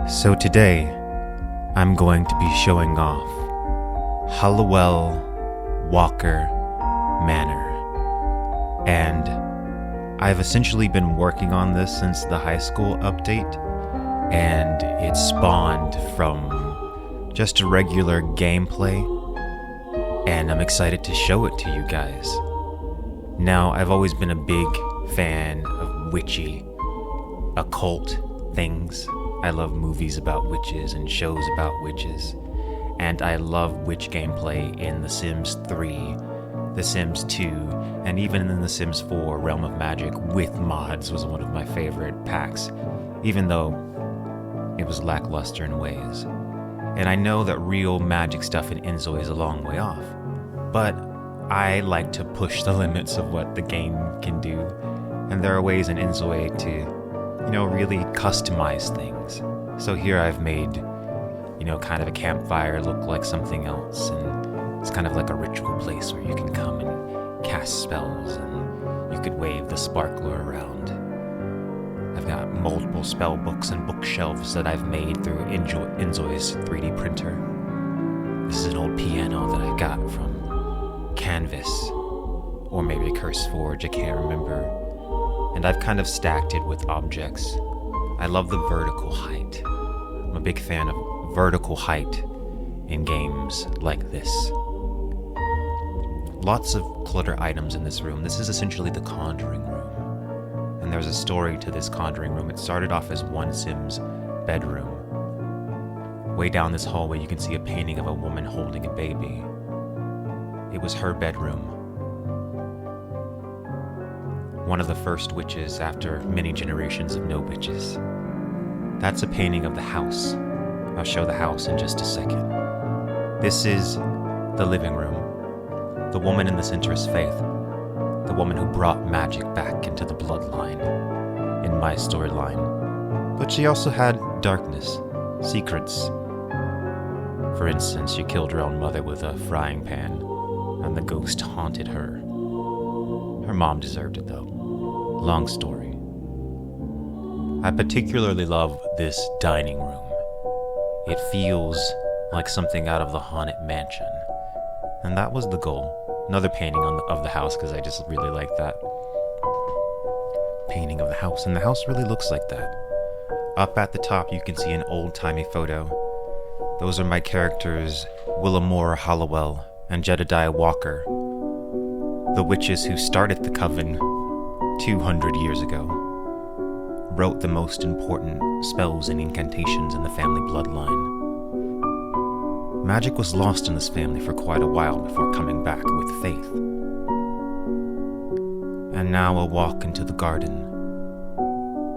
So today, I'm going to be showing off Hallowell-Walker Manor. And I've essentially been working on this since the high school update, and it spawned from just a regular gameplay, and I'm excited to show it to you guys. Now, I've always been a big fan of witchy, occult things. I love movies about witches and shows about witches, and I love witch gameplay in The Sims 3, The Sims 2, and even in The Sims 4, Realm of Magic with mods was one of my favorite packs, even though it was lackluster in ways. And I know that real magic stuff in Inzoi is a long way off, but I like to push the limits of what the game can do, and there are ways in Inzoi to really customize things. So here I've made, kind of a campfire look like something else, and it's kind of like a ritual place where you can come and cast spells, and you could wave the sparkler around. I've got multiple spell books and bookshelves that I've made through Inzoi's 3D printer. This is an old piano that I got from Canvas, or maybe Curse Forge, I can't remember. And I've kind of stacked it with objects. I love the vertical height. I'm a big fan of vertical height in games like this. Lots of clutter items in this room. This is essentially the Conjuring Room. And there's a story to this Conjuring Room. It started off as one Sim's bedroom. Way down this hallway you can see a painting of a woman holding a baby. It was her bedroom. One of the first witches after many generations of no witches. That's a painting of the house. I'll show the house in just a second. This is the living room. The woman in the center is Faith, the woman who brought magic back into the bloodline in my storyline. But she also had darkness, secrets. For instance, she killed her own mother with a frying pan, and the ghost haunted her. Her mom deserved it, though. Long story. I particularly love this dining room. It feels like something out of the Haunted Mansion. And that was the goal. Another painting of the house, because I just really like that. Painting of the house, and the house really looks like that. Up at the top you can see an old-timey photo. Those are my characters, Willamore Hallowell and Jedediah Walker, the witches who started the coven 200 years ago, wrote the most important spells and incantations in the family bloodline. Magic was lost in this family for quite a while before coming back with Faith. And now a walk into the garden.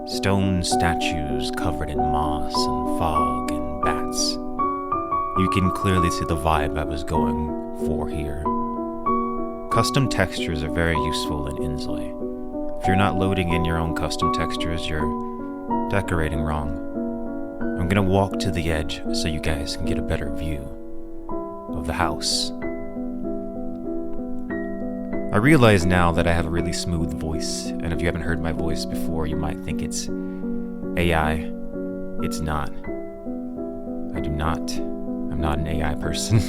Stone statues covered in moss and fog and bats. You can clearly see the vibe I was going for here. Custom textures are very useful in Inzoi. If you're not loading in your own custom textures, you're decorating wrong. I'm gonna walk to the edge so you guys can get a better view of the house. I realize now that I have a really smooth voice, and if you haven't heard my voice before, you might think it's AI. It's not. I'm not an AI person.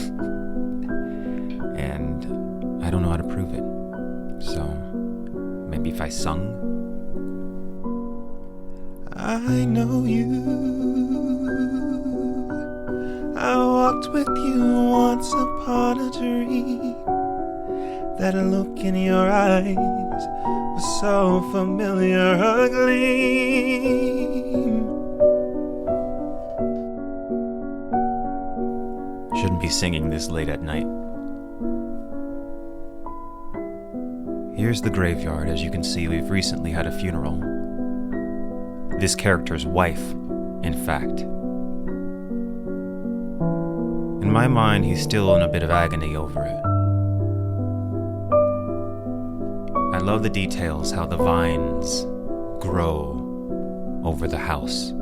And I don't know how to prove it. So, maybe if I sung? I know you. I walked with you once upon a dream. That look in your eyes was so familiar, a gleam. Shouldn't be singing this late at night. Here's the graveyard. As you can see, we've recently had a funeral. This character's wife, in fact. In my mind, he's still in a bit of agony over it. I love the details, how the vines grow over the house.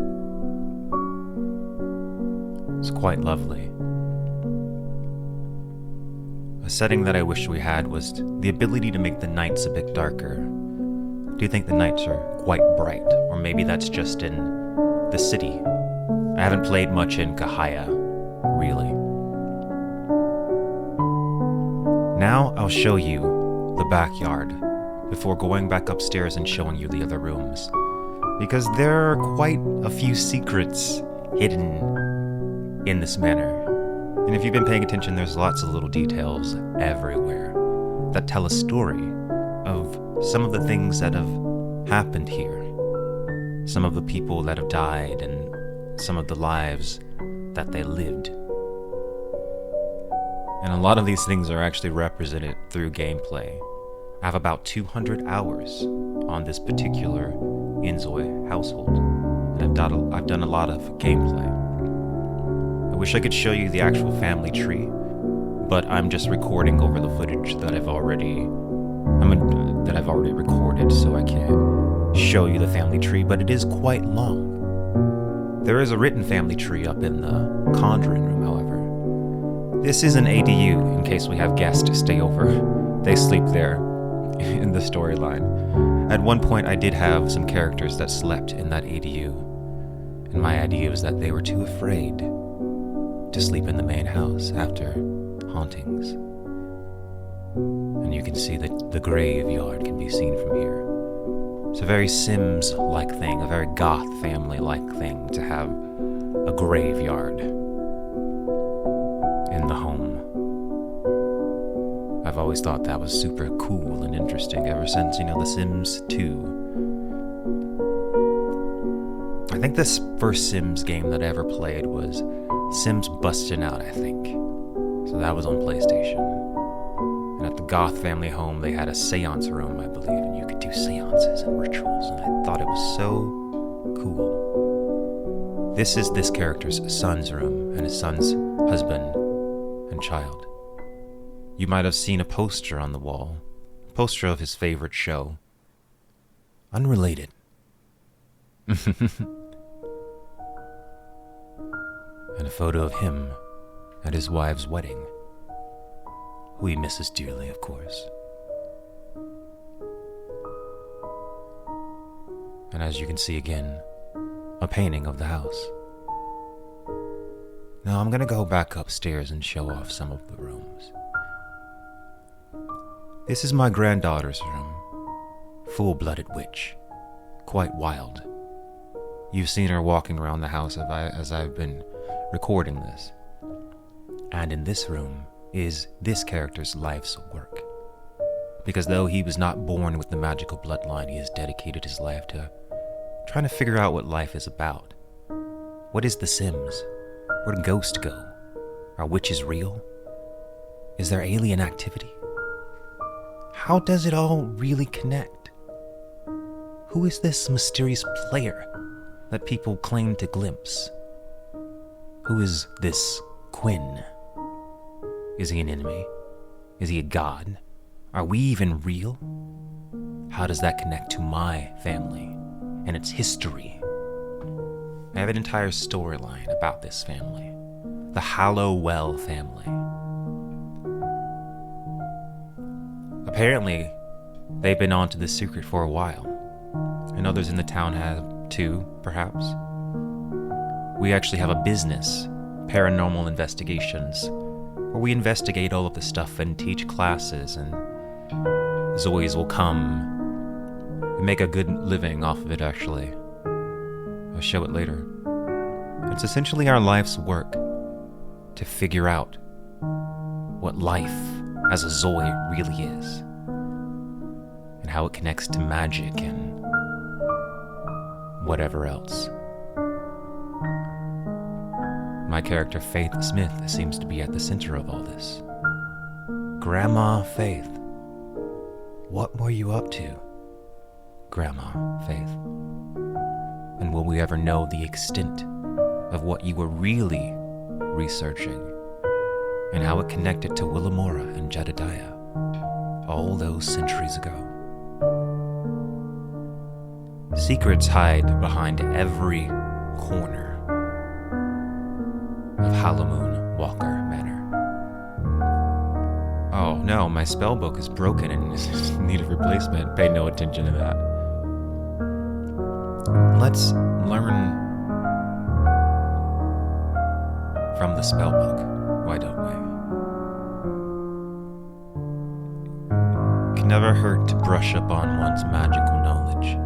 It's quite lovely. A setting that I wish we had was the ability to make the nights a bit darker. Do you think the nights are quite bright? Or maybe that's just in the city. I haven't played much in Kahaya, really. Now I'll show you the backyard before going back upstairs and showing you the other rooms, because there are quite a few secrets hidden in this manor. And if you've been paying attention, there's lots of little details everywhere that tell a story of some of the things that have happened here, some of the people that have died, and some of the lives that they lived. And a lot of these things are actually represented through gameplay. I have about 200 hours on this particular Inzoi household, and I've done a lot of gameplay. I wish I could show you the actual family tree, but I'm just recording over the footage that I've already recorded, so I can't show you the family tree, but it is quite long. There is a written family tree up in the conjuring room, however. This is an ADU in case we have guests to stay over. They sleep there in the storyline. At one point, I did have some characters that slept in that ADU, and my idea was that they were too afraid to sleep in the main house after hauntings. And you can see that the graveyard can be seen from here. It's a very Sims-like thing, a very goth family-like thing to have a graveyard in the home. I've always thought that was super cool and interesting ever since, The Sims 2. I think this first Sims game that I ever played was Sims Bustin' Out, I think. So that was on PlayStation. And at the Goth family home, they had a seance room, I believe, and you could do seances and rituals, and I thought it was so cool. This is this character's son's room, and his son's husband and child. You might have seen a poster on the wall, a poster of his favorite show. Unrelated. And a photo of him at his wife's wedding, who he misses dearly, of course. And as you can see again, a painting of the house. Now I'm gonna go back upstairs and show off some of the rooms. This is my granddaughter's room. Full-blooded witch. Quite wild. You've seen her walking around the house as I've been recording this. And in this room is this character's life's work. Because though he was not born with the magical bloodline, he has dedicated his life to trying to figure out what life is about. What is The Sims? Where do ghosts go? Are witches real? Is there alien activity? How does it all really connect? Who is this mysterious player that people claim to glimpse? Who is this Quinn? Is he an enemy? Is he a god? Are we even real? How does that connect to my family and its history? I have an entire storyline about this family, the Hallowell family. Apparently, they've been onto this secret for a while, and others in the town have too, perhaps. We actually have a business, Paranormal Investigations, where we investigate all of the stuff and teach classes, and Zoes will come. We make a good living off of it, actually. I'll show it later. It's essentially our life's work to figure out what life as a Zoe really is, and how it connects to magic and whatever else. My character Faith Smith seems to be at the center of all this. Grandma Faith. What were you up to, Grandma Faith? And will we ever know the extent of what you were really researching, and how it connected to Willamora and Jedediah all those centuries ago? Secrets hide behind every corner of Hallowell-Walker Manor. Oh no, my spellbook is broken and is in need of replacement. Pay no attention to that. Let's learn from the spellbook, why don't we? Can never hurt to brush up on one's magical knowledge.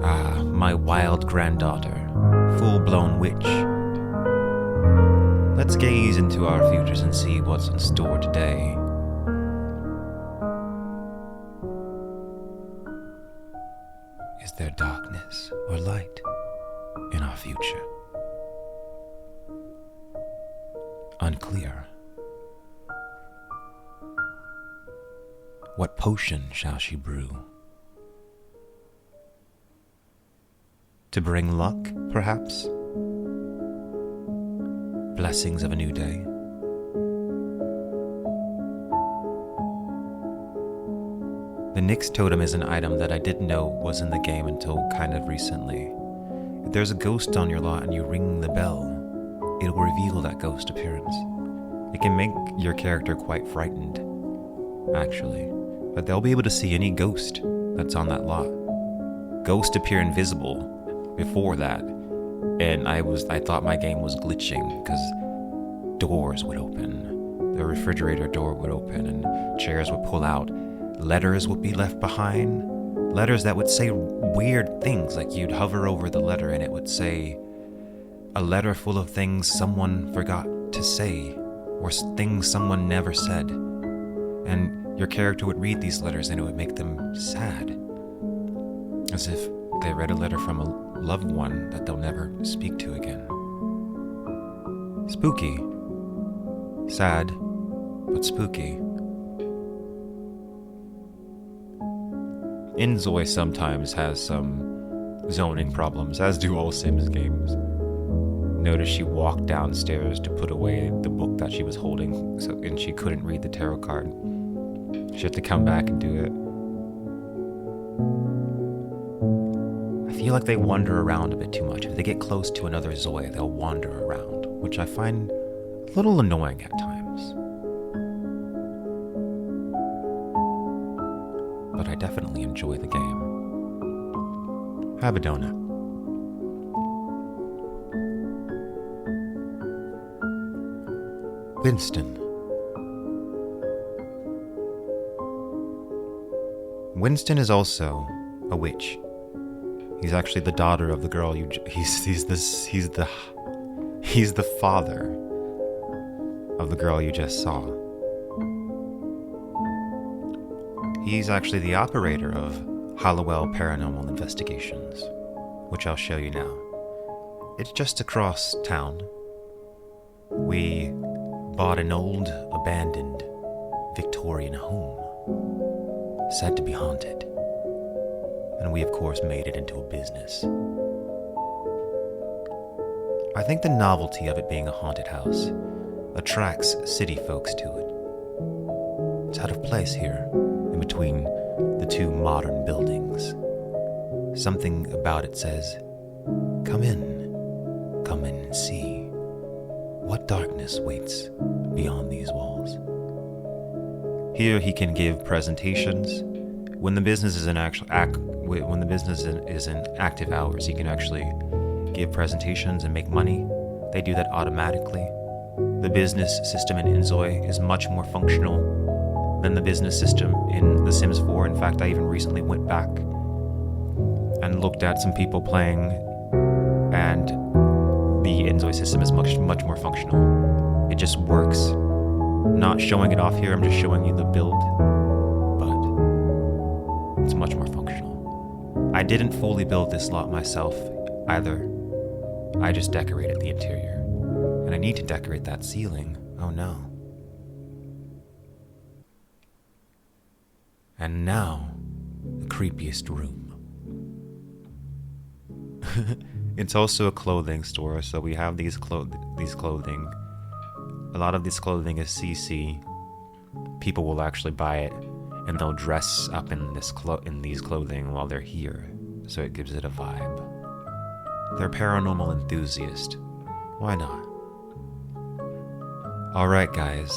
Ah, my wild granddaughter, full-blown witch. Let's gaze into our futures and see what's in store today. Is there darkness or light in our future? Unclear. What potion shall she brew? To bring luck, perhaps? Blessings of a new day? The Nyx totem is an item that I didn't know was in the game until kind of recently. If there's a ghost on your lot and you ring the bell, it'll reveal that ghost appearance. It can make your character quite frightened, actually, but they'll be able to see any ghost that's on that lot. Ghosts appear invisible before that, and I thought my game was glitching because doors would open, the refrigerator door would open, and chairs would pull out. Letters would be left behind. Letters that would say weird things, like you'd hover over the letter and it would say, a letter full of things someone forgot to say, or things someone never said. And your character would read these letters and it would make them sad, as if they read a letter from a loved one that they'll never speak to again. Spooky. Sad, but spooky. Inzoi sometimes has some zoning problems, as do all Sims games. Notice she walked downstairs to put away the book that she was holding, and she couldn't read the tarot card. She had to come back and do it. I feel like they wander around a bit too much. If they get close to another Zoe, they'll wander around, which I find a little annoying at times. But I definitely enjoy the game. Have a donut. Winston. Winston is also a witch. He's actually the daughter of the girl he's the father of the girl you just saw. He's actually the operator of Hallowell Paranormal Investigations, which I'll show you now. It's just across town. We bought an old, abandoned Victorian home, said to be haunted, and we of course made it into a business. I think the novelty of it being a haunted house attracts city folks to it. It's out of place here, in between the two modern buildings. Something about it says, come in and see what darkness waits beyond these walls. Here he can give presentations. When the business is in active hours, he can actually give presentations and make money. They do that automatically. The business system in Inzoi is much more functional than the business system in The Sims 4. In fact, I even recently went back and looked at some people playing, and the Inzoi system is much more functional. It just works. I'm not showing it off here, I'm just showing you the build, but it's much more functional. I didn't fully build this lot myself either. I just decorated the interior. And I need to decorate that ceiling. Oh no. And now, the creepiest room. It's also a clothing store, so we have these clothing. A lot of this clothing is CC. People will actually buy it, and they'll dress up in these clothing while they're here, so it gives it a vibe. They're paranormal enthusiasts. Why not? Alright guys,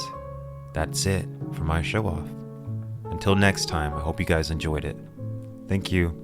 that's it for my show off. Until next time, I hope you guys enjoyed it. Thank you.